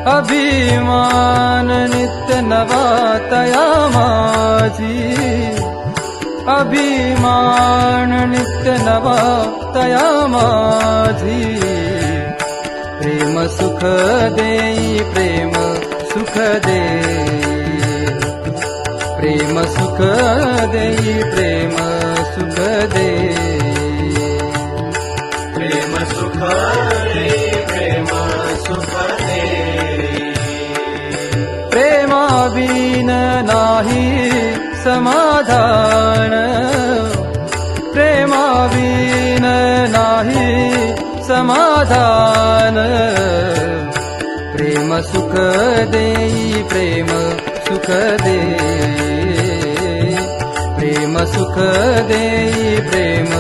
अभिमान नित्य नवा तया माझी, अभिमान नित्य नवा तया माझी. प्रेम सुख देई प्रेम सुख देई, प्रेम सुख देई प्रेम सुख देई, प्रेम सुख देई प्रेम सुख देई. प्रेमाविन नाही समाधान, प्रेमाविन नाही समाधान. प्रेम सुख देई प्रेम सुख देई, प्रेम सुख देई प्रेम